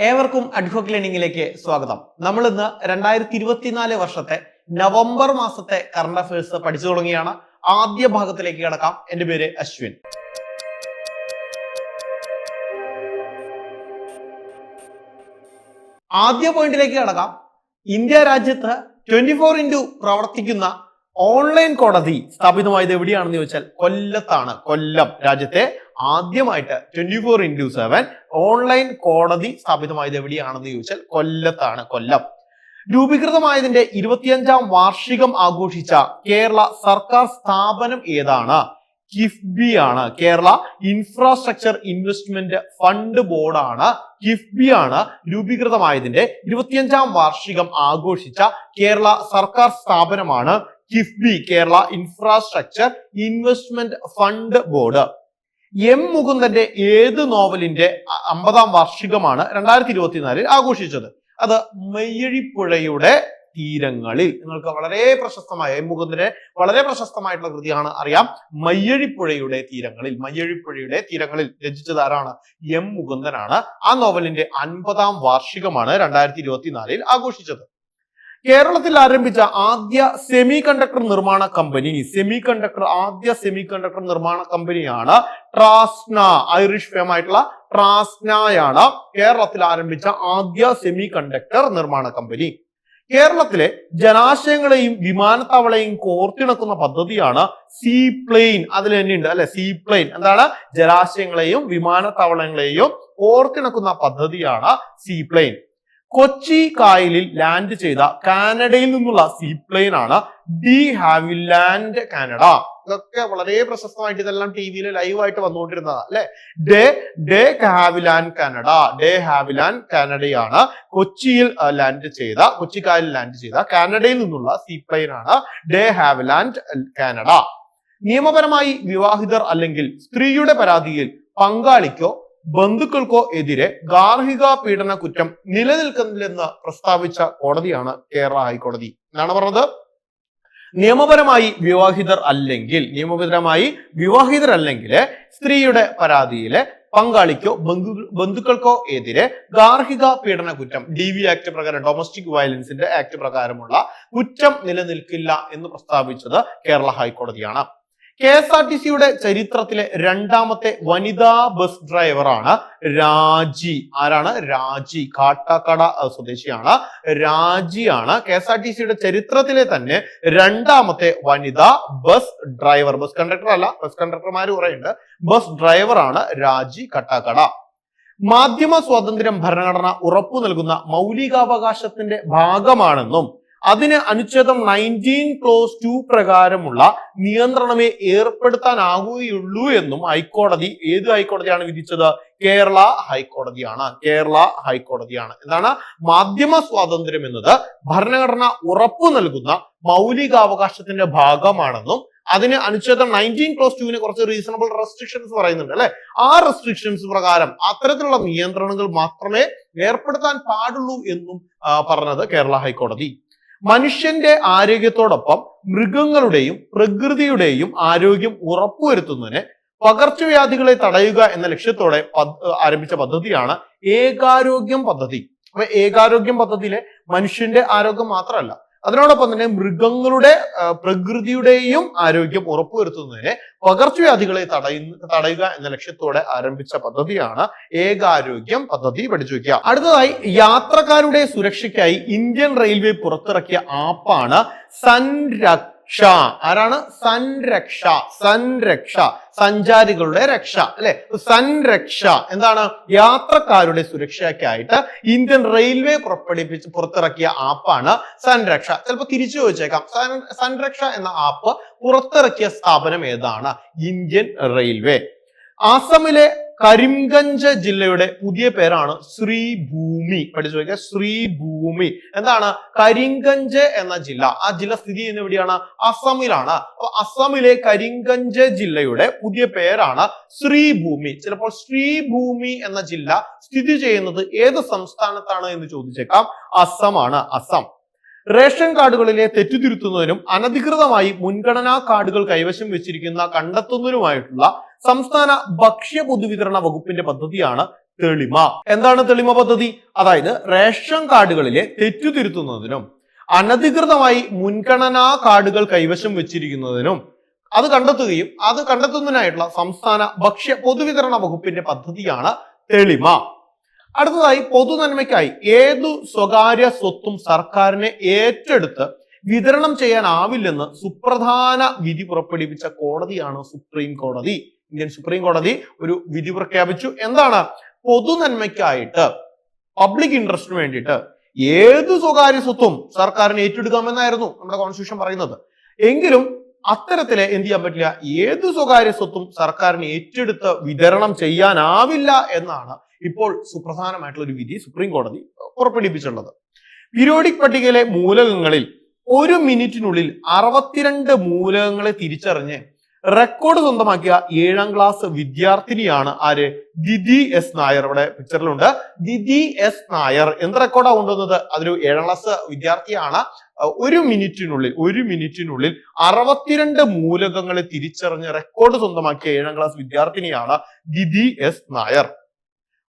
ഏവർക്കും അഡ്ഹോക് ലേണിംഗിലേക്ക് സ്വാഗതം. നമ്മൾ ഇന്ന് 2024 വർഷത്തെ നവംബർ മാസത്തെ കറണ്ട് അഫയേഴ്സ് പഠിച്ചു തുടങ്ങിയാണ്. ആദ്യ ഭാഗത്തിലേക്ക് കിടക്കാം. എന്റെ പേര് അശ്വിൻ. ആദ്യ പോയിന്റിലേക്ക് കിടക്കാം. ഇന്ത്യ രാജ്യത്ത് 24x പ്രവർത്തിക്കുന്ന ഓൺലൈൻ കോടതി സ്ഥാപിതമായത് എവിടെയാണെന്ന് ചോദിച്ചാൽ കൊല്ലത്താണ്. കൊല്ലം രാജ്യത്തെ ആദ്യമായിട്ട് 24x7 ഓൺലൈൻ കോടതി സ്ഥാപിതമായത് എവിടെയാണെന്ന് ചോദിച്ചാൽ കൊല്ലത്താണ്. കൊല്ലം രൂപീകൃതമായതിന്റെ 25ാം വാർഷികം ആഘോഷിച്ച കേരള സർക്കാർ സ്ഥാപനം ഏതാണ്? കിഫ്ബി ആണ്. കേരള ഇൻഫ്രാസ്ട്രക്ചർ ഇൻവെസ്റ്റ്മെന്റ് ഫണ്ട് ബോർഡാണ്. കിഫ്ബി ആണ് രൂപീകൃതമായതിന്റെ 25ാം വാർഷികം ആഘോഷിച്ച കേരള സർക്കാർ സ്ഥാപനമാണ് KIIFB, Kerala infrastructure investment fund board. M മുകുന്ദന്റെ ഏത് നോവലിന്റെ 50ാം വാർഷികമാണ് 2024 ആഘോഷിച്ചത്? അത് മെയ്യഴിപ്പുഴയുടെ തീരങ്ങളിൽ. നിങ്ങൾക്ക് വളരെ പ്രശസ്തമായ എം മുകുന്ദന്റെ വളരെ പ്രശസ്തമായിട്ടുള്ള കൃതിയാണ് അറിയാം, മെയ്യഴിപ്പുഴയുടെ തീരങ്ങളിൽ. മെയ്യഴിപ്പുഴയുടെ തീരങ്ങളിൽ രചിച്ചത് ആരാണ്? എം മുകുന്ദനാണ്. ആ നോവലിന്റെ 50ാം വാർഷികമാണ് 2024 ആഘോഷിച്ചത്. കേരളത്തിൽ ആരംഭിച്ച ആദ്യ സെമി കണ്ടക്ടർ നിർമ്മാണ കമ്പനി, ആദ്യ സെമി കണ്ടക്ടർ നിർമ്മാണ കമ്പനിയാണ് ട്രാസ്ന. ഐറിഷ് ഫേമായിട്ടുള്ള ട്രാസ്നയാണ് കേരളത്തിൽ ആരംഭിച്ച ആദ്യ സെമി കണ്ടക്ടർ നിർമ്മാണ കമ്പനി. കേരളത്തിലെ ജലാശയങ്ങളെയും വിമാനത്താവളയും കോർത്തിണക്കുന്ന പദ്ധതിയാണ് സീ പ്ലെയിൻ. അതിൽ തന്നെ ഉണ്ട് അല്ലെ, സീ പ്ലെയിൻ. എന്താണ്? ജലാശയങ്ങളെയും വിമാനത്താവളങ്ങളെയും കോർത്തിണക്കുന്ന പദ്ധതിയാണ് സീ പ്ലെയിൻ. കൊച്ചി കായലിൽ ലാൻഡ് ചെയ്ത കാനഡയിൽ നിന്നുള്ള സീപ്ലെയിൻ ആണ് ഡി ഹാവിലാൻഡ് കാനഡ. ഇതൊക്കെ വളരെ പ്രശസ്തമായിട്ട് ഇതെല്ലാം ടിവിയിൽ ലൈവായിട്ട് വന്നുകൊണ്ടിരുന്നതാണ് അല്ലെ. De Havilland Canada, De Havilland കാനഡയാണ് കൊച്ചിയിൽ കൊച്ചി കായലിൽ ലാൻഡ് ചെയ്ത കാനഡയിൽ നിന്നുള്ള സീപ്ലെയിൻ ആണ് ഡേ ഹാവിലാൻഡ് കാനഡ. നിയമപരമായി വിവാഹിതർ അല്ലെങ്കിൽ സ്ത്രീയുടെ പരാതിയിൽ പങ്കാളിക്കോ ബന്ധുക്കൾക്കോ എതിരെ ഗാർഹിക പീഡന കുറ്റം നിലനിൽക്കുന്നില്ലെന്ന് പ്രസ്താവിച്ച കോടതിയാണ് കേരള ഹൈക്കോടതി. എന്നാണ് പറഞ്ഞത്? നിയമപരമായി വിവാഹിതരല്ലെങ്കിൽ സ്ത്രീയുടെ പരാതിയിലെ പങ്കാളിക്കോ ബന്ധുക്കൾക്കോ എതിരെ ഗാർഹിക പീഡന കുറ്റം DV ആക്ട് പ്രകാരം, ഡൊമസ്റ്റിക് വയലൻസിന്റെ ആക്ട് പ്രകാരമുള്ള കുറ്റം നിലനിൽക്കില്ല എന്ന് പ്രസ്താവിച്ചത് കേരള ഹൈക്കോടതിയാണ്. KSRTCയുടെ ചരിത്രത്തിലെ രണ്ടാമത്തെ വനിതാ ബസ് ഡ്രൈവറാണ് രാജി. ആരാണ്? രാജി. കാട്ടാക്കട സ്വദേശിയാണ്. രാജിയാണ് KSRTCയുടെ ചരിത്രത്തിലെ തന്നെ രണ്ടാമത്തെ വനിതാ ബസ് ഡ്രൈവർ. ബസ് കണ്ടക്ടർ അല്ല, ബസ് കണ്ടക്ടർമാർ കുറെ ഉണ്ട്. ബസ് ഡ്രൈവറാണ് രാജി കട്ടാക്കട. മാധ്യമ സ്വാതന്ത്ര്യം ഭരണഘടന ഉറപ്പു നൽകുന്ന മൗലികാവകാശത്തിന്റെ ഭാഗമാണെന്നും അതിന് അനുച്ഛേദം 19 ക്ലോസ് 2 പ്രകാരമുള്ള നിയന്ത്രണമേ ഏർപ്പെടുത്താനാകുകയുള്ളൂ എന്നും ഹൈക്കോടതി, ഏത് ഹൈക്കോടതിയാണ് വിധിച്ചത്? കേരള ഹൈക്കോടതിയാണ്. കേരള ഹൈക്കോടതിയാണ്. എന്താണ്? മാധ്യമ സ്വാതന്ത്ര്യം എന്നത് ഭരണഘടന ഉറപ്പു നൽകുന്ന മൗലികാവകാശത്തിന്റെ ഭാഗമാണെന്നും അതിന് അനുച്ഛേദം 19 ക്ലോസ് 2 കുറച്ച് റീസണബിൾ റെസ്ട്രിക്ഷൻസ് പറയുന്നുണ്ട് അല്ലെ. ആ റെസ്ട്രിക്ഷൻസ് പ്രകാരം അത്തരത്തിലുള്ള നിയന്ത്രണങ്ങൾ മാത്രമേ ഏർപ്പെടുത്താൻ പാടുള്ളൂ എന്നും പറഞ്ഞത് കേരള ഹൈക്കോടതി. മനുഷ്യന്റെ ആരോഗ്യത്തോടൊപ്പം മൃഗങ്ങളുടെയും പ്രകൃതിയുടെയും ആരോഗ്യം ഉറപ്പുവരുത്തുന്നതിന് പകർച്ചവ്യാധികളെ തടയുക എന്ന ലക്ഷ്യത്തോടെ ആരംഭിച്ച പദ്ധതിയാണ് ഏകാരോഗ്യം പദ്ധതി. അപ്പൊ ഏകാരോഗ്യം പദ്ധതിയിലെ മനുഷ്യന്റെ ആരോഗ്യം മാത്രമല്ല, അതിനോടൊപ്പം തന്നെ മൃഗങ്ങളുടെ പ്രകൃതിയുടെയും ആരോഗ്യം ഉറപ്പുവരുത്തുന്നതിന് പകർച്ചവ്യാധികളെ തടയുക എന്ന ലക്ഷ്യത്തോടെ ആരംഭിച്ച പദ്ധതിയാണ് ഏകാരോഗ്യം പദ്ധതി. പഠിച്ചു വയ്ക്കുക. അടുത്തതായി യാത്രക്കാരുടെ സുരക്ഷയ്ക്കായി ഇന്ത്യൻ റെയിൽവേ പുറത്തിറക്കിയ ആപ്പാണ് സൻരക്ഷ. ആരാണ്? സൻരക്ഷ. സൻരക്ഷ, സഞ്ചാരികളുടെ രക്ഷ അല്ലെ. സൻരക്ഷ എന്താണ്? യാത്രക്കാരുടെ സുരക്ഷയ്ക്കായിട്ട് ഇന്ത്യൻ റെയിൽവേ പുറത്തിറക്കിയ ആപ്പാണ് സൻരക്ഷ. ചിലപ്പോൾ തിരിച്ചു ചോദിച്ചേക്കാം, സൻരക്ഷ എന്ന ആപ്പ് പുറത്തിറക്കിയ സ്ഥാപനം ഏതാണ്? Indian railway. ആസാമിലെ കരിംഗഞ്ച് ജില്ലയുടെ പുതിയ പേരാണ് ശ്രീഭൂമി. പഠിച്ചു വയ്ക്കുക, ശ്രീഭൂമി. എന്താണ്? കരിംഗഞ്ച് എന്ന ജില്ല, ആ ജില്ല സ്ഥിതി ചെയ്യുന്ന എവിടെയാണ്? അസമിലാണ്. അപ്പൊ അസമിലെ കരിംഗഞ്ച് ജില്ലയുടെ പുതിയ പേരാണ് ശ്രീഭൂമി. ചിലപ്പോൾ ശ്രീഭൂമി എന്ന ജില്ല സ്ഥിതി ചെയ്യുന്നത് ഏത് സംസ്ഥാനത്താണ് എന്ന് ചോദിച്ചേക്കാം. അസമാണ്. അസം. റേഷൻ കാർഡുകളിലെ തെറ്റുതിരുത്തുന്നതിനും അനധികൃതമായി മുൻഗണനാ കാർഡുകൾ കൈവശം വെച്ചിരിക്കുന്ന കണ്ടെത്തുന്നതിനുമായിട്ടുള്ള സംസ്ഥാന ഭക്ഷ്യ പൊതുവിതരണ വകുപ്പിന്റെ പദ്ധതിയാണ് തെളിമ. എന്താണ് തെളിമ പദ്ധതി? അതായത് റേഷൻ കാർഡുകളിലെ തെറ്റുതിരുത്തുന്നതിനും അനധികൃതമായി മുൻഗണനാ കാർഡുകൾ കൈവശം വെച്ചിരിക്കുന്നതിനും അത് കണ്ടെത്തുന്നതിനായിട്ടുള്ള സംസ്ഥാന ഭക്ഷ്യ പൊതുവിതരണ വകുപ്പിന്റെ പദ്ധതിയാണ് തെളിമ. അടുത്തതായി, പൊതുനന്മയ്ക്കായി ഏതു സ്വകാര്യ സ്വത്തും സർക്കാരിനെ ഏറ്റെടുത്ത് വിതരണം ചെയ്യാനാവില്ലെന്ന് സുപ്രധാന വിധി പുറപ്പെടുവിച്ച കോടതിയാണ് സുപ്രീം കോടതി. ഇന്ത്യൻ സുപ്രീം കോടതി ഒരു വിധി പ്രഖ്യാപിച്ചു. എന്താണ്? പൊതുനന്മയ്ക്കായിട്ട്, പബ്ലിക് ഇൻട്രസ്റ്റിന് വേണ്ടിയിട്ട് ഏതു സ്വകാര്യ സ്വത്തും സർക്കാരിന് ഏറ്റെടുക്കാമെന്നായിരുന്നു നമ്മുടെ കോൺസ്റ്റിറ്റ്യൂഷൻ പറയുന്നത്. എങ്കിലും അത്തരത്തില് എന്ത് ചെയ്യാൻ പറ്റില്ല, ഏതു സ്വകാര്യ സ്വത്തും സർക്കാരിന് ഏറ്റെടുത്ത് വിതരണം ചെയ്യാനാവില്ല എന്നാണ് ഇപ്പോൾ സുപ്രധാനമായിട്ടുള്ള ഒരു വിധി സുപ്രീം കോടതി പുറപ്പെടുവിച്ചിട്ടുള്ളത്. പീരിയോഡിക് പട്ടികയിലെ മൂലകങ്ങളിൽ 1 മിനിറ്റിനുള്ളിൽ 62 മൂലകങ്ങളെ തിരിച്ചറിഞ്ഞ് റെക്കോർഡ് സ്വന്തമാക്കിയ 7ാം ക്ലാസ് വിദ്യാർത്ഥിനിയാണ് ആര്? ദിതി എസ് നായർ. ഇവിടെ പിക്ചറിലുണ്ട്. ദിതി എസ് നായർ എന്ത് റെക്കോർഡാണ് കൊണ്ടുവന്നത്? അതൊരു 7ാം ക്ലാസ് വിദ്യാർത്ഥിയാണ്. 1 മിനിറ്റിനുള്ളിൽ 62 മൂലകങ്ങളെ തിരിച്ചറിഞ്ഞ് റെക്കോർഡ് സ്വന്തമാക്കിയ 7ാം ക്ലാസ് വിദ്യാർത്ഥിനിയാണ് ദിതി എസ് നായർ.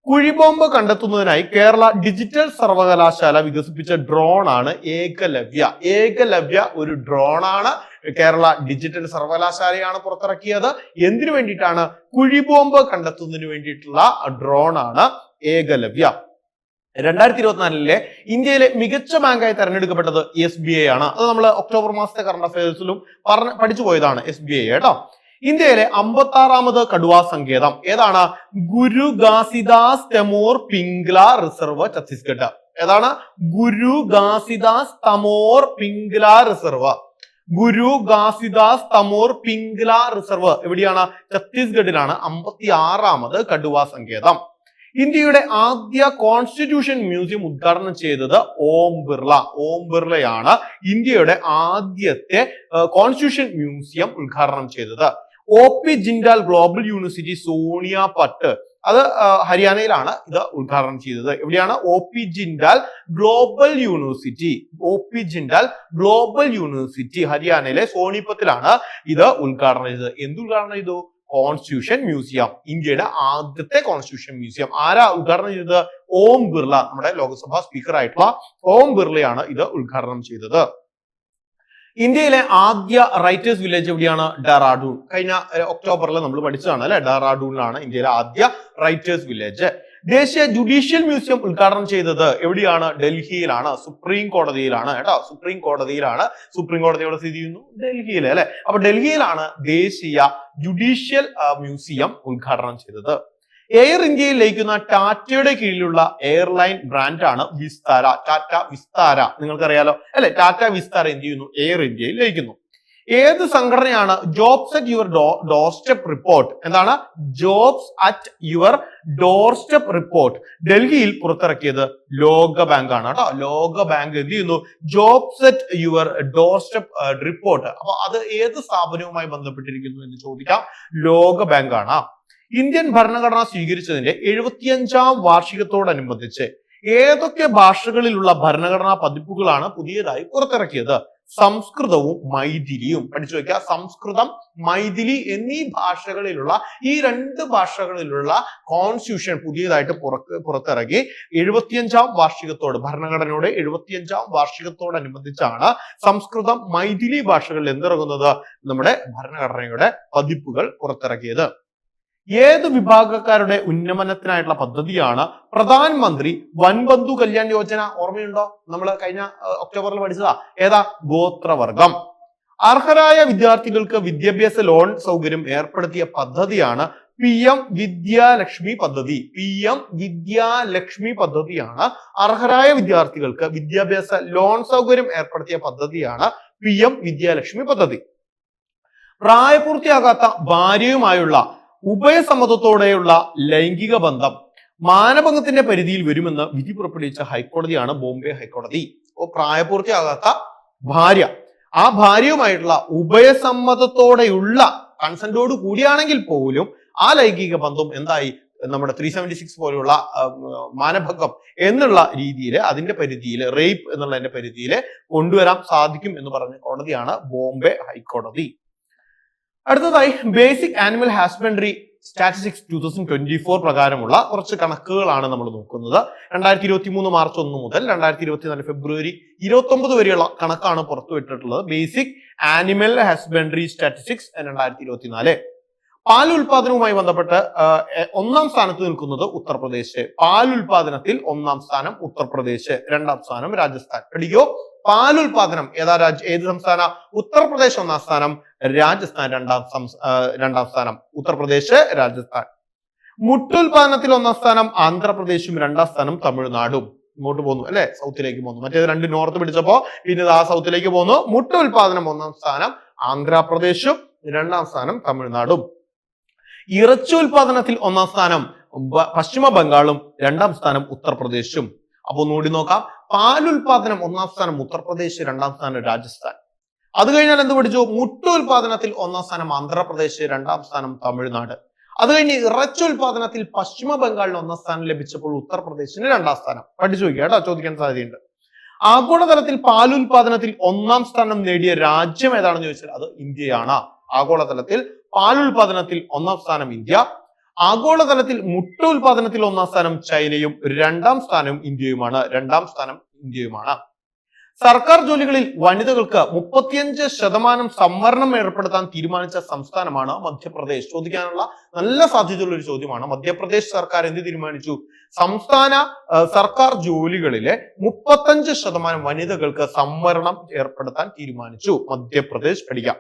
കുഴിബോംബ് കണ്ടെത്തുന്നതിനായി കേരള ഡിജിറ്റൽ സർവകലാശാല വികസിപ്പിച്ച ഡ്രോൺ ആണ് ഏകലവ്യ. ഏകലവ്യ ഒരു ഡ്രോണാണ്. കേരള ഡിജിറ്റൽ സർവകലാശാലയാണ് പുറത്തിറക്കിയത്. എന്തിനു വേണ്ടിയിട്ടാണ്? കുഴിബോംബ് കണ്ടെത്തുന്നതിന് വേണ്ടിയിട്ടുള്ള ഡ്രോണാണ് ഏകലവ്യ. 2024 ഇന്ത്യയിലെ മികച്ച ബാങ്കായി തെരഞ്ഞെടുക്കപ്പെട്ടത് SBI ആണ്. അത് നമ്മൾ ഒക്ടോബർ മാസത്തെ കറണ്ട് അഫയേഴ്സിലും പഠിച്ചു പോയതാണ് SBI കേട്ടോ. ഇന്ത്യയിലെ 56ാമത് കടുവാ സങ്കേതം ഏതാണ്? ഗുരു ഘാസിദാസ് തമോർ പിംഗ്ല റിസർവ്, ഛത്തീസ്ഗഡ്. ഏതാണ്? ഗുരു ഘാസിദാസ് തമോർ പിംഗ്ല റിസർവ്. ഗുരു ഘാസിദാസ് തമോർ പിംഗ്ല റിസർവ് എവിടെയാണ്? ഛത്തീസ്ഗഡിലാണ് 56ാമത് കടുവാ സങ്കേതം. ഇന്ത്യയുടെ ആദ്യ കോൺസ്റ്റിറ്റ്യൂഷൻ മ്യൂസിയം ഉദ്ഘാടനം ചെയ്തത് ഓം ബിർള. ഓം ബിർളയാണ് ഇന്ത്യയുടെ ആദ്യത്തെ കോൺസ്റ്റിറ്റ്യൂഷൻ മ്യൂസിയം ഉദ്ഘാടനം ചെയ്തത്. OP ജിൻഡാൽ ഗ്ലോബൽ യൂണിവേഴ്സിറ്റി സോണിയാപട്ട്, അത് ഹരിയാനയിലാണ് ഇത് ഉദ്ഘാടനം ചെയ്തത്. എവിടെയാണ്? OP Jindal global university. OP Jindal global university ഹരിയാനയിലെ സോണിപത്തിലാണ് ഇത് ഉദ്ഘാടനം ചെയ്തത്. എന്ത് ഉദ്ഘാടനം ചെയ്തു? Constitution museum. ഇന്ത്യയുടെ ആദ്യത്തെ കോൺസ്റ്റിറ്റ്യൂഷൻ മ്യൂസിയം ആരാ ഉദ്ഘാടനം ചെയ്തത്? ഓം ബിർള. നമ്മുടെ ലോക്സഭാ സ്പീക്കർ ആയിട്ടുള്ള ഓം ബിർളയാണ് ഇത് ഉദ്ഘാടനം ചെയ്തത്. ഇന്ത്യയിലെ ആദ്യ റൈറ്റേഴ്സ് വില്ലേജ് എവിടെയാണ്? ഡെറാഡൂൺ. കഴിഞ്ഞ ഒക്ടോബറിൽ നമ്മൾ പഠിച്ചതാണ് അല്ലെ. ഡെറാഡൂണിലാണ് ഇന്ത്യയിലെ ആദ്യ റൈറ്റേഴ്സ് വില്ലേജ്. ദേശീയ ജുഡീഷ്യൽ മ്യൂസിയം ഉദ്ഘാടനം ചെയ്തത് എവിടെയാണ്? ഡൽഹിയിലാണ്. സുപ്രീം കോടതിയിലാണ് കേട്ടോ. സുപ്രീം കോടതിയിലാണ്. സുപ്രീം കോടതിയോട് സ്ഥിതി ചെയ്യുന്നു ഡൽഹിയിൽ അല്ലെ. അപ്പൊ ഡൽഹിയിലാണ് ദേശീയ ജുഡീഷ്യൽ മ്യൂസിയം ഉദ്ഘാടനം ചെയ്തത്. എയർ ഇന്ത്യയിൽ ലയിക്കുന്ന ടാറ്റയുടെ കീഴിലുള്ള എയർലൈൻ ബ്രാൻഡാണ് വിസ്താര. ടാറ്റ വിസ്താര നിങ്ങൾക്കറിയാലോ അല്ലെ. ടാറ്റ വിസ്താര എന്ത് ചെയ്യുന്നു? എയർ ഇന്ത്യയിൽ ലയിക്കുന്നു. ഏത് സംഘടനയാണ് jobs at your doorstep report? എന്താണ്? Jobs at your doorstep report ഡൽഹിയിൽ പുറത്തിറക്കിയത് ലോക ബാങ്ക് ആണ് കേട്ടോ. ലോക ബാങ്ക് എന്ത് ചെയ്യുന്നു? Jobs at your doorstep report. അപ്പൊ അത് ഏത് സ്ഥാപനവുമായി ബന്ധപ്പെട്ടിരിക്കുന്നു എന്ന് ചോദിക്കാം. ലോക ബാങ്ക് ആണ്. ഇന്ത്യൻ ഭരണഘടന സ്വീകരിച്ചതിന്റെ 75ാം വാർഷികത്തോടനുബന്ധിച്ച് ഏതൊക്കെ ഭാഷകളിലുള്ള ഭരണഘടനാ പതിപ്പുകളാണ് പുതിയതായി പുറത്തിറക്കിയത്? സംസ്കൃതവും മൈഥിലിയും. പഠിച്ചു വെക്കുക. സംസ്കൃതം, മൈഥിലി എന്നീ ഭാഷകളിലുള്ള ഈ 2 ഭാഷകളിലുള്ള കോൺസ്റ്റിറ്റ്യൂഷൻ പുതിയതായിട്ട് പുറത്തിറങ്ങി. 75ാം വാർഷികത്തോട്, ഭരണഘടനയുടെ 75ാം വാർഷികത്തോടനുബന്ധിച്ചാണ് സംസ്കൃതം, മൈഥിലി ഭാഷകളിൽ എന്തിറങ്ങുന്നത്? നമ്മുടെ ഭരണഘടനയുടെ പതിപ്പുകൾ പുറത്തിറക്കിയത്. ഏത് വിഭാഗക്കാരുടെ ഉന്നമനത്തിനായിട്ടുള്ള പദ്ധതിയാണ് പ്രധാനമന്ത്രി വൻബന്ധു കല്യാൺ യോജന? ഓർമ്മയുണ്ടോ? നമ്മൾ കഴിഞ്ഞ ഒക്ടോബറിൽ പഠിച്ചതാ. ഏതാ? ഗോത്രവർഗം. അർഹരായ വിദ്യാർത്ഥികൾക്ക് വിദ്യാഭ്യാസ ലോൺ സൗകര്യം ഏർപ്പെടുത്തിയ പദ്ധതിയാണ് PM വിദ്യാലക്ഷ്മി പദ്ധതി. PM വിദ്യാലക്ഷ്മി പദ്ധതിയാണ് അർഹരായ വിദ്യാർത്ഥികൾക്ക് വിദ്യാഭ്യാസ ലോൺ സൗകര്യം ഏർപ്പെടുത്തിയ പദ്ധതിയാണ് PM വിദ്യാലക്ഷ്മി പദ്ധതി. പ്രായപൂർത്തിയാകാത്ത ഭാര്യയുമായുള്ള ഉഭയസമ്മതത്തോടെയുള്ള ലൈംഗിക ബന്ധം മാനഭംഗത്തിന്റെ പരിധിയിൽ വരുമെന്ന് വിധി പുറപ്പെടുവിച്ച ഹൈക്കോടതിയാണ് ബോംബെ ഹൈക്കോടതി. പ്രായപൂർത്തിയാകാത്ത ഭാര്യ, ആ ഭാര്യയുമായിട്ടുള്ള ഉഭയസമ്മതത്തോടെയുള്ള കൺസെന്റോട് കൂടിയാണെങ്കിൽ പോലും ആ ലൈംഗിക ബന്ധം എന്തായി? നമ്മുടെ 376 പോലുള്ള മാനഭംഗം എന്നുള്ള രീതിയിൽ, അതിന്റെ പരിധിയിൽ, റേപ്പ് എന്നുള്ളതിന്റെ പരിധിയിൽ കൊണ്ടുവരാൻ സാധിക്കും എന്ന് പറഞ്ഞ കോടതിയാണ് ബോംബെ ഹൈക്കോടതി. അടുത്തതായി ബേസിക് ആനിമൽ ഹസ്ബൻഡറി സ്റ്റാറ്റിസ്റ്റിക്സ് 2024 പ്രകാരമുള്ള കുറച്ച് കണക്കുകളാണ് നമ്മൾ നോക്കുന്നത്. 2023 മാർച്ച് 1 മുതൽ 2024 ഫെബ്രുവരി 29 വരെയുള്ള കണക്കാണ് പുറത്തുവിട്ടിട്ടുള്ളത്. Basic animal husbandry statistics 2024. പാൽ ഉൽപാദനവുമായി ബന്ധപ്പെട്ട് ഒന്നാം സ്ഥാനത്ത് നിൽക്കുന്നത് ഉത്തർപ്രദേശ്. പാൽ ഉൽപാദനത്തിൽ ഒന്നാം സ്ഥാനം ഉത്തർപ്രദേശ്, രണ്ടാം സ്ഥാനം രാജസ്ഥാൻ. പഠിക്കോ, പാൽ ഉൽപാദനം ഏത് സംസ്ഥാന? ഉത്തർപ്രദേശ് ഒന്നാം സ്ഥാനം, രാജസ്ഥാൻ രണ്ടാം സ്ഥാനം. ഉത്തർപ്രദേശ്, രാജസ്ഥാൻ. മുട്ടുൽപാദനത്തിൽ ഒന്നാം സ്ഥാനം ആന്ധ്രാപ്രദേശും, രണ്ടാം സ്ഥാനം തമിഴ്നാടും. ഇങ്ങോട്ട് പോന്നു അല്ലെ, സൗത്തിലേക്ക് പോന്നു. മറ്റേത് രണ്ട് നോർത്ത് പിടിച്ചപ്പോ പിന്നെ ആ സൗത്തിലേക്ക് പോന്നു. മുട്ടുൽപാദനം ഒന്നാം സ്ഥാനം ആന്ധ്രാപ്രദേശും, രണ്ടാം സ്ഥാനം തമിഴ്നാടും. ഇറച്ചി ഉൽപാദനത്തിൽ ഒന്നാം സ്ഥാനം പശ്ചിമ ബംഗാളും, രണ്ടാം സ്ഥാനം ഉത്തർപ്രദേശും. അപ്പൊ ഒന്നുകൂടി നോക്കാം. പാലുൽപാദനം ഒന്നാം സ്ഥാനം ഉത്തർപ്രദേശ്, രണ്ടാം സ്ഥാനം രാജസ്ഥാൻ. അത് കഴിഞ്ഞാൽ എന്ത് പഠിച്ചു? മുട്ടുൽപാദനത്തിൽ ഒന്നാം സ്ഥാനം ആന്ധ്രാപ്രദേശ്, രണ്ടാം സ്ഥാനം തമിഴ്നാട്. അത് കഴിഞ്ഞ് ഇറച്ചി ഉൽപാദനത്തിൽ പശ്ചിമ ബംഗാളിന് ഒന്നാം സ്ഥാനം ലഭിച്ചപ്പോൾ ഉത്തർപ്രദേശിന് രണ്ടാം സ്ഥാനം. പഠിച്ചു നോക്കിയാ കേട്ടോ, ചോദിക്കാൻ സാധ്യതയുണ്ട്. ആഗോളതലത്തിൽ പാലുൽപാദനത്തിൽ ഒന്നാം സ്ഥാനം നേടിയ രാജ്യം ഏതാണെന്ന് ചോദിച്ചാൽ അത് ഇന്ത്യയാണ്. ആഗോളതലത്തിൽ പാലുൽപാദനത്തിൽ ഒന്നാം സ്ഥാനം ഇന്ത്യ. ആഗോളതലത്തിൽ മുട്ട ഉൽപാദനത്തിൽ ഒന്നാം സ്ഥാനം ചൈനയും, രണ്ടാം സ്ഥാനം ഇന്ത്യയുമാണ്. സർക്കാർ ജോലികളിൽ വനിതകൾക്ക് 35% സംവരണം ഏർപ്പെടുത്താൻ തീരുമാനിച്ച സംസ്ഥാനമാണ് മധ്യപ്രദേശ്. ചോദിക്കാനുള്ള നല്ല സാധ്യതയുള്ള ഒരു ചോദ്യമാണ്. മധ്യപ്രദേശ് സർക്കാർ എന്ത് തീരുമാനിച്ചു? സർക്കാർ ജോലികളിലെ 35% വനിതകൾക്ക് സംവരണം ഏർപ്പെടുത്താൻ തീരുമാനിച്ചു. മധ്യപ്രദേശ്. പഠിക്കാം.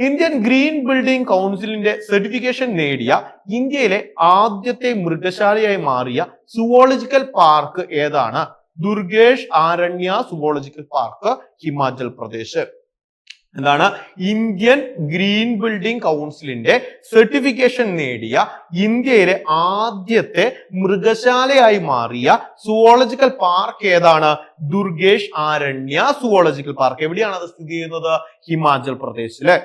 ഇന്ത്യൻ ഗ്രീൻ ബിൽഡിംഗ് കൗൺസിലിന്റെ സർട്ടിഫിക്കേഷൻ നേടിയ ഇന്ത്യയിലെ ആദ്യത്തെ മൃഗശാലയായി മാറിയ സുവോളജിക്കൽ പാർക്ക് ഏതാണ്? Durgesh Aranya zoological park, Himachal Pradesh. എന്താണ്? ഇന്ത്യൻ ഗ്രീൻ ബിൽഡിംഗ് കൗൺസിലിന്റെ സർട്ടിഫിക്കേഷൻ നേടിയ ഇന്ത്യയിലെ ആദ്യത്തെ മൃഗശാലയായി മാറിയ സുവോളജിക്കൽ പാർക്ക് ഏതാണ്? Durgesh Aranya zoological park. എവിടെയാണ് അത് സ്ഥിതി ചെയ്യുന്നത്? ഹിമാചൽ പ്രദേശില്.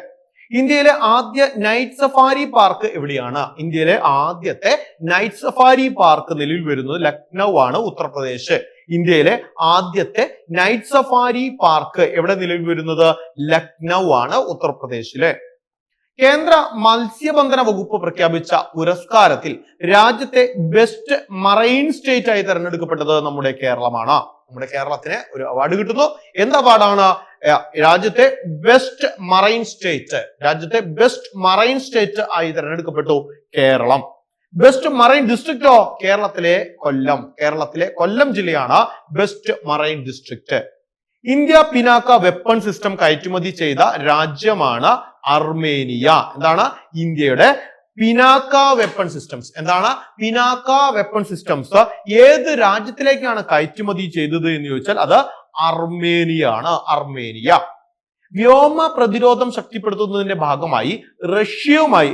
ഇന്ത്യയിലെ ആദ്യ നൈറ്റ് സഫാരി പാർക്ക് എവിടെയാണ്? ഇന്ത്യയിലെ ആദ്യത്തെ നൈറ്റ് സഫാരി പാർക്ക് നിലവിൽ വരുന്നത് ലക്നൗ ആണ്, ഉത്തർപ്രദേശ്. ഇന്ത്യയിലെ ആദ്യത്തെ നൈറ്റ് സഫാരി പാർക്ക് എവിടെ നിലവിൽ വരുന്നത്? ലക്നൗ ആണ്, ഉത്തർപ്രദേശിലെ. കേന്ദ്ര മത്സ്യബന്ധന വകുപ്പ് പ്രഖ്യാപിച്ച പുരസ്കാരത്തിൽ രാജ്യത്തെ ബെസ്റ്റ് മറൈൻ സ്റ്റേറ്റ് ആയി തെരഞ്ഞെടുക്കപ്പെട്ടത് നമ്മുടെ കേരളമാണ്. നമ്മുടെ കേരളത്തിന് ഒരു അവാർഡ് കിട്ടുന്നു. എന്ത് അവാർഡാണ്? രാജ്യത്തെ ബെസ്റ്റ് മറൈൻ സ്റ്റേറ്റ് ആയി തെരഞ്ഞെടുക്കപ്പെട്ടു കേരളം. Best marine ഡിസ്ട്രിക്റ്റോ? കേരളത്തിലെ കൊല്ലം ജില്ലയാണ് best marine district. India Pinaka weapon system കയറ്റുമതി ചെയ്ത രാജ്യമാണ് അർമേനിയ. എന്താണ്? ഇന്ത്യയുടെ പിനാക്ക വെപ്പൺ സിസ്റ്റംസ്. എന്താണ്? പിനാക്ക വെപ്പൺ സിസ്റ്റംസ് ഏത് രാജ്യത്തിലേക്കാണ് കയറ്റുമതി ചെയ്തത് എന്ന് ചോദിച്ചാൽ അത് അർമേനിയ ആണ്. അർമേനിയ. വ്യോമ പ്രതിരോധം ശക്തിപ്പെടുത്തുന്നതിന്റെ ഭാഗമായി റഷ്യയുമായി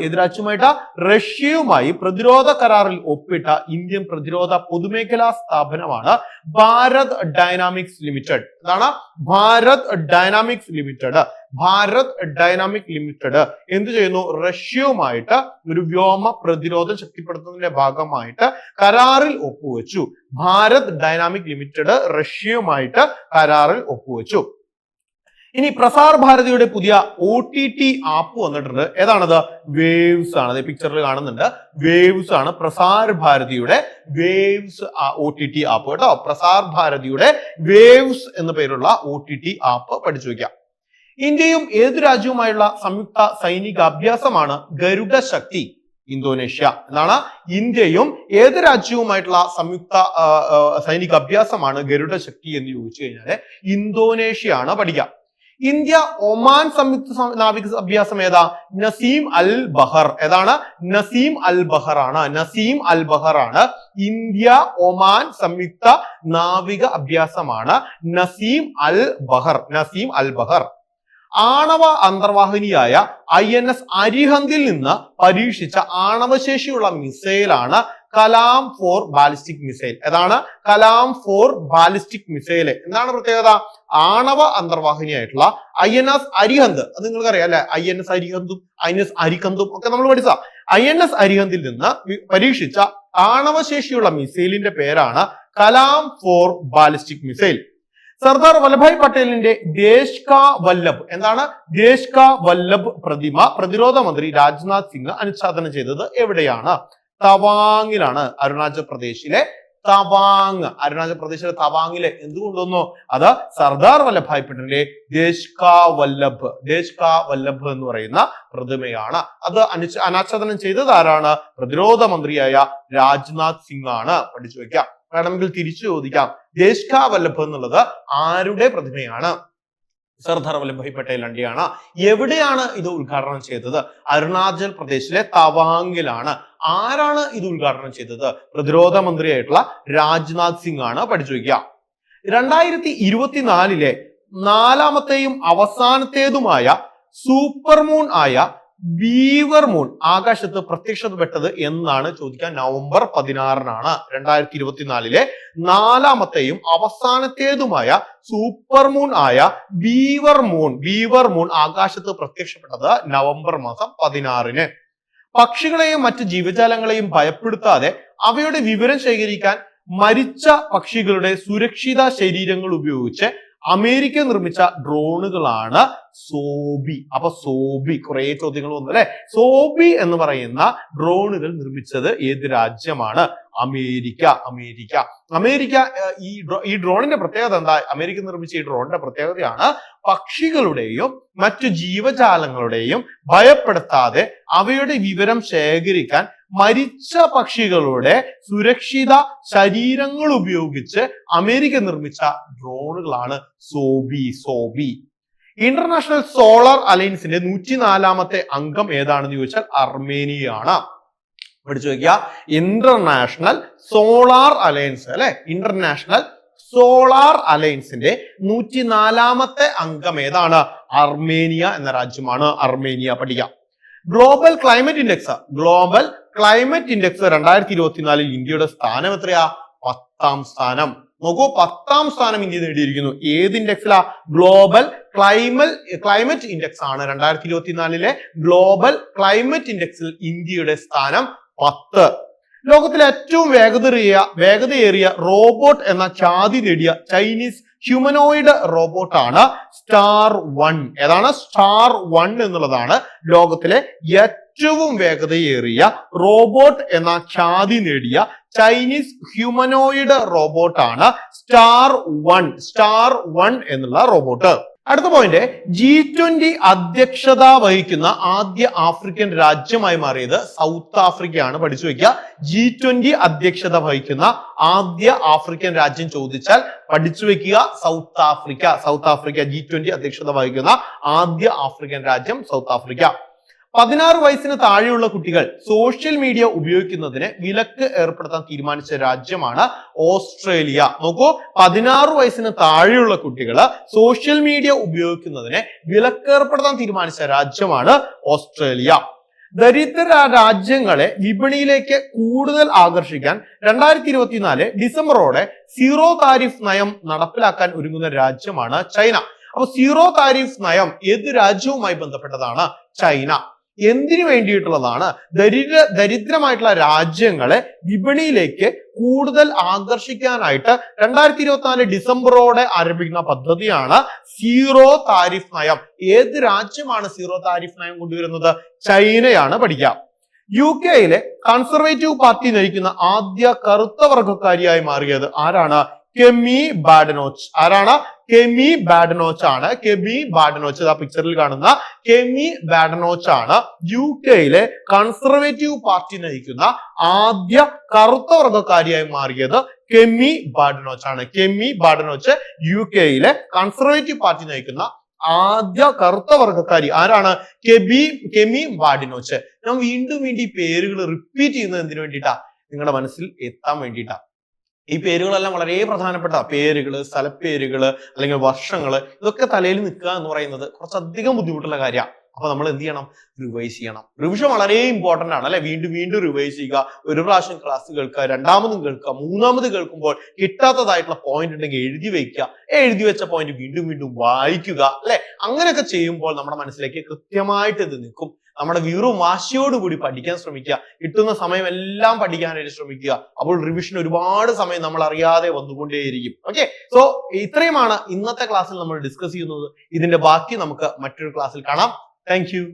പ്രതിരോധ കരാറിൽ ഒപ്പിട്ട ഇന്ത്യൻ പ്രതിരോധ പൊതുമേഖലാ സ്ഥാപനമാണ് ഭാരത് ഡൈനാമിക്സ് ലിമിറ്റഡ്. എന്താണ്? ഭാരത് ഡൈനാമിക് ലിമിറ്റഡ് എന്ത് ചെയ്യുന്നു? റഷ്യയുമായിട്ട് ഒരു വ്യോമ പ്രതിരോധം ശക്തിപ്പെടുത്തുന്നതിന്റെ ഭാഗമായിട്ട് കരാറിൽ ഒപ്പുവെച്ചു. ഭാരത് ഡൈനാമിക് ലിമിറ്റഡ് റഷ്യയുമായിട്ട് കരാറിൽ ഒപ്പുവെച്ചു. ഇനി പ്രസാർ ഭാരതിയുടെ പുതിയ OTT ആപ്പ് വന്നിട്ടുണ്ട്. ഏതാണത്? വേവ്സ് ആണ്. പിക്ചറിൽ കാണുന്നുണ്ട്. വേവ്സ് ആണ് പ്രസാർ ഭാരതിയുടെ OTT ആപ്പ് കേട്ടോ. പ്രസാർ ഭാരതിയുടെ വേവ്സ് എന്ന പേരുള്ള OTT ആപ്പ് പഠിച്ചു വയ്ക്കാം. ഇന്ത്യയും ഏതു രാജ്യവുമായുള്ള സംയുക്ത സൈനിക അഭ്യാസമാണ് ഗരുഡ ശക്തി? ഇന്തോനേഷ്യ. എന്താണ്? ഇന്ത്യയും ഏത് രാജ്യവുമായിട്ടുള്ള സംയുക്ത സൈനിക അഭ്യാസമാണ് ഗരുഡ ശക്തി എന്ന് ചോദിച്ചു കഴിഞ്ഞാല് ഇന്തോനേഷ്യ ആണ്. പഠിക്കാം. ഇന്ത്യ ഒമാൻ സംയുക്ത നാവിക അഭ്യാസം ഏതാ? നസീം അൽ ബഹർ. ഏതാണ്? നസീം അൽ ബഹർ ആണ്. ഇന്ത്യ ഒമാൻ സംയുക്ത നാവിക അഭ്യാസമാണ് നസീം അൽ ബഹർ. ആണവ അന്തർവാഹിനിയായ INS അരിഹന്തിൽ നിന്ന് പരീക്ഷിച്ച ആണവശേഷിയുള്ള മിസൈലാണ് കലാം 4 ബാലിസ്റ്റിക് മിസൈൽ. ഏതാണ്? Kalam 4 ballistic missile. എന്താണ് പ്രത്യേകത? ആണവ അന്തർവാഹിനിയായിട്ടുള്ള INS അരിഹന്ത്. അത് നിങ്ങൾക്കറിയാം അല്ലെ? INS അരിഹന്തും ഒക്കെ നമ്മൾ പഠിച്ച INS അരിഹന്തിൽ നിന്ന് പരീക്ഷിച്ച ആണവശേഷിയുള്ള മിസൈലിന്റെ പേരാണ് കലാം 4 ബാലിസ്റ്റിക് മിസൈൽ. സർദാർ വല്ലഭായ് പട്ടേലിന്റെ ദേശ് കാ വല്ലഭ് എന്താണ് ദേശ് കാ വല്ലഭ് പ്രതിമ പ്രതിരോധ മന്ത്രി രാജ്നാഥ് സിംഗ് അനുച്ഛാദനം ചെയ്തത് എവിടെയാണ്? തവാങ്ങിലാണ്. അരുണാചൽ പ്രദേശിലെ തവാങ്ങിലെ എന്തുകൊണ്ടൊന്നു അത് സർദാർ വല്ലഭായ് പട്ടേലിന്റെ ദേശ് കാ വല്ലഭ് എന്ന് പറയുന്ന പ്രതിമയാണ്. അത് അനാച്ഛാദനം ചെയ്തത് ആരാണ്? പ്രതിരോധ മന്ത്രിയായ രാജ്നാഥ് സിംഗ് ആണ്. പഠിച്ചു വെക്കാം. വേണമെങ്കിൽ തിരിച്ചു ചോദിക്കാം. ദേശ് കാ വല്ലഭ് എന്നുള്ളത് ആരുടെ പ്രതിമയാണ്? സർദാർ വല്ലഭായ് പട്ടേലിന്റെയാണ്. എവിടെയാണ് ഇത് ഉദ്ഘാടനം ചെയ്തത്? അരുണാചൽ പ്രദേശിലെ തവാങ്ങിലാണ്. ആരാണ് ഇത് ഉദ്ഘാടനം ചെയ്തത്? പ്രതിരോധ മന്ത്രിയായിട്ടുള്ള രാജ്നാഥ് സിംഗ് ആണ്. പഠിച്ചു വയ്ക്കുക. 2024 നാലാമത്തെയും അവസാനത്തേതുമായ സൂപ്പർ മൂൺ ആയ ബീവർ മൂൺ ആകാശത്ത് പ്രത്യക്ഷപ്പെട്ടത് എന്നാണ് ചോദിക്കാൻ. നവംബർ 16 2024 നാലാമത്തെയും അവസാനത്തേതുമായ സൂപ്പർ മൂൺ ആയ ബീവർ മൂൺ ആകാശത്ത് പ്രത്യക്ഷപ്പെട്ടത് നവംബർ 16. പക്ഷികളെയും മറ്റ് ജീവജാലങ്ങളെയും ഭയപ്പെടുത്താതെ അവയുടെ വിവരം ശേഖരിക്കാൻ മരിച്ച പക്ഷികളുടെ സുരക്ഷിത ശരീരങ്ങൾ ഉപയോഗിച്ച് അമേരിക്ക നിർമ്മിച്ച ഡ്രോണുകളാണ് സോബി. അപ്പൊ സോബി കുറെ ചോദ്യങ്ങൾ വന്നു അല്ലെ. സോബി എന്ന് പറയുന്ന ഡ്രോണുകൾ നിർമ്മിച്ചത് ഏത് രാജ്യമാണ്? അമേരിക്ക. ഈ ഡ്രോണിന്റെ പ്രത്യേകത എന്താ? അമേരിക്ക നിർമ്മിച്ച ഈ ഡ്രോണിന്റെ പ്രത്യേകതയാണ് പക്ഷികളുടെയും മറ്റു ജീവജാലങ്ങളുടെയും ഭയപ്പെടുത്താതെ അവയുടെ വിവരം ശേഖരിക്കാൻ മരിച്ച പക്ഷികളുടെ സുരക്ഷിത ശരീരങ്ങൾ ഉപയോഗിച്ച് അമേരിക്ക നിർമ്മിച്ച ഡ്രോണുകളാണ് സോബി. ഇന്റർനാഷണൽ സോളാർ അലയൻസിന്റെ 104ാമത്തെ അംഗം ഏതാണെന്ന് ചോദിച്ചാൽ അർമേനിയയാണ്. പഠിച്ചു വയ്ക്കുക. ഇന്റർനാഷണൽ സോളാർ അലയൻസ് അല്ലെ. ഇന്റർനാഷണൽ സോളാർ അലയൻസിന്റെ 104ാമത്തെ അംഗം ഏതാണ്? അർമേനിയ എന്ന രാജ്യമാണ്. അർമേനിയ പഠിക്കാം. ഗ്ലോബൽ ക്ലൈമറ്റ് ഇൻഡെക്സ് 2024 ഇന്ത്യയുടെ സ്ഥാനം എത്രയാ? 10ാം സ്ഥാനം. നോക്കൂ, 10ാം സ്ഥാനം ഇന്ത്യ നേടിയിരിക്കുന്നു. ഏത് ഇൻഡെക്സിലാ? ഗ്ലോബൽ ക്ലൈമറ്റ് ഇൻഡെക്സ് ആണ്. 2024 ഗ്ലോബൽ ക്ലൈമറ്റ് ഇൻഡെക്സിൽ ഇന്ത്യയുടെ സ്ഥാനം 10. ലോകത്തിലെ ഏറ്റവും വേഗതയേറിയ റോബോട്ട് എന്ന ഖ്യാതി നേടിയ ചൈനീസ് ഹ്യൂമനോയിഡ് റോബോട്ടാണ് സ്റ്റാർ 1. ഏതാണ്? സ്റ്റാർ 1 എന്നുള്ളതാണ് ലോകത്തിലെ ഏറ്റവും വേഗതയേറിയ റോബോട്ട് എന്ന ഖ്യാതി നേടിയ ചൈനീസ് ഹ്യൂമനോയിഡ് റോബോട്ടാണ് സ്റ്റാർ 1 എന്നുള്ള റോബോട്ട്. അടുത്ത പോയിന്റ്, G20 അധ്യക്ഷത വഹിക്കുന്ന ആദ്യ ആഫ്രിക്കൻ രാജ്യമായി മാറിയത് സൗത്ത് ആഫ്രിക്കയാണ്. പഠിച്ചു വെക്കുക. G20 അധ്യക്ഷത വഹിക്കുന്ന ആദ്യ ആഫ്രിക്കൻ രാജ്യം ചോദിച്ചാൽ പഠിച്ചു വെക്കുക സൗത്ത് ആഫ്രിക്ക. G20 അധ്യക്ഷത വഹിക്കുന്ന ആദ്യ ആഫ്രിക്കൻ രാജ്യം സൗത്ത് ആഫ്രിക്ക. 16 വയസ്സിന് താഴെയുള്ള കുട്ടികൾ സോഷ്യൽ മീഡിയ ഉപയോഗിക്കുന്നതിന് വിലക്ക് ഏർപ്പെടുത്താൻ തീരുമാനിച്ച രാജ്യമാണ് ഓസ്ട്രേലിയ. നോക്കൂ, 16 വയസ്സിന് താഴെയുള്ള കുട്ടികൾ സോഷ്യൽ മീഡിയ ഉപയോഗിക്കുന്നതിന് വിലക്ക് ഏർപ്പെടുത്താൻ തീരുമാനിച്ച രാജ്യമാണ് ഓസ്ട്രേലിയ. ദരിദ്ര രാജ്യങ്ങളെ വിപണിയിലേക്ക് കൂടുതൽ ആകർഷിക്കാൻ 2024 ഡിസംബറോടെ സീറോ താരിഫ് നയം നടപ്പിലാക്കാൻ ഒരുങ്ങുന്ന രാജ്യമാണ് ചൈന. അപ്പൊ സീറോ താരിഫ് നയം ഏത് രാജ്യവുമായി ബന്ധപ്പെട്ടതാണ്? ചൈന. എന്തിനു വേണ്ടിയിട്ടുള്ളതാണ്? ദരിദ്രമായിട്ടുള്ള രാജ്യങ്ങളെ വിപണിയിലേക്ക് കൂടുതൽ ആകർഷിക്കാനായിട്ട് 2024 ഡിസംബറോടെ ആരംഭിക്കുന്ന പദ്ധതിയാണ് സീറോ താരിഫ് നയം. ഏത് രാജ്യമാണ് സീറോ താരിഫ് നയം കൊണ്ടുവരുന്നത്? ചൈനയാണ്. പഠിക്കാം. UK കൺസർവേറ്റീവ് പാർട്ടി നയിക്കുന്ന ആദ്യ കറുത്ത വർഗക്കാരിയായി മാറിയത് ആരാണ്? കെമി ബാഡനോച്ച്. ആരാണ്? കെമി ബാഡനോച്ച് ആണ്. ആ പിക്ചറിൽ കാണുന്ന കെമി ബാഡനോച്ച് ആണ് UK കൺസർവേറ്റീവ് പാർട്ടി നയിക്കുന്ന ആദ്യ കറുത്ത വർഗക്കാരിയായി മാറിയത്. കെമി ബാഡനോച്ച് ആണ്. കെമി ബാഡനോച്ച് UK കൺസർവേറ്റീവ് പാർട്ടി നയിക്കുന്ന ആദ്യ കറുത്ത വർഗക്കാരി. ആരാണ്? കെമി ബാഡനോച്ച്. ഞാൻ വീണ്ടും ഈ പേരുകൾ റിപ്പീറ്റ് ചെയ്യുന്നത് എന്തിനു വേണ്ടിയിട്ടാ? നിങ്ങളുടെ മനസ്സിൽ എത്താൻ വേണ്ടിയിട്ടാ. ഈ പേരുകളെല്ലാം വളരെ പ്രധാനപ്പെട്ട പേരുകള്, സ്ഥലപ്പേരുകള് അല്ലെങ്കിൽ വർഷങ്ങള്, ഇതൊക്കെ തലയിൽ നിൽക്കുക എന്ന് പറയുന്നത് കുറച്ചധികം ബുദ്ധിമുട്ടുള്ള കാര്യമാണ്. അപ്പൊ നമ്മൾ എന്ത് ചെയ്യണം? റിവൈസ് ചെയ്യണം. റിവിഷൻ വളരെ ഇമ്പോർട്ടന്റ് ആണ് അല്ലെ. വീണ്ടും വീണ്ടും റിവൈസ് ചെയ്യുക. ഒരു പ്രാവശ്യം ക്ലാസ് കേൾക്കുക, രണ്ടാമതും കേൾക്കുക, മൂന്നാമത് കേൾക്കുമ്പോൾ കിട്ടാത്തതായിട്ടുള്ള പോയിന്റ് ഉണ്ടെങ്കിൽ എഴുതി വെക്കുക. എഴുതി വെച്ച പോയിന്റ് വീണ്ടും വീണ്ടും വായിക്കുക അല്ലെ. അങ്ങനെയൊക്കെ ചെയ്യുമ്പോൾ നമ്മുടെ മനസ്സിലേക്ക് കൃത്യമായിട്ട് ഇത് നിൽക്കും. നമ്മുടെ വീറും വാശിയോടുകൂടി പഠിക്കാൻ ശ്രമിക്കുക. കിട്ടുന്ന സമയം എല്ലാം പഠിക്കാനായിട്ട് ശ്രമിക്കുക. അപ്പോൾ റിവിഷൻ ഒരുപാട് സമയം നമ്മൾ അറിയാതെ വന്നുകൊണ്ടേയിരിക്കും. ഓക്കെ, സോ ഇത്രയുമാണ് ഇന്നത്തെ ക്ലാസ്സിൽ നമ്മൾ ഡിസ്കസ് ചെയ്യുന്നത്. ഇതിന്റെ ബാക്കി നമുക്ക് മറ്റൊരു ക്ലാസ്സിൽ കാണാം. Thank you.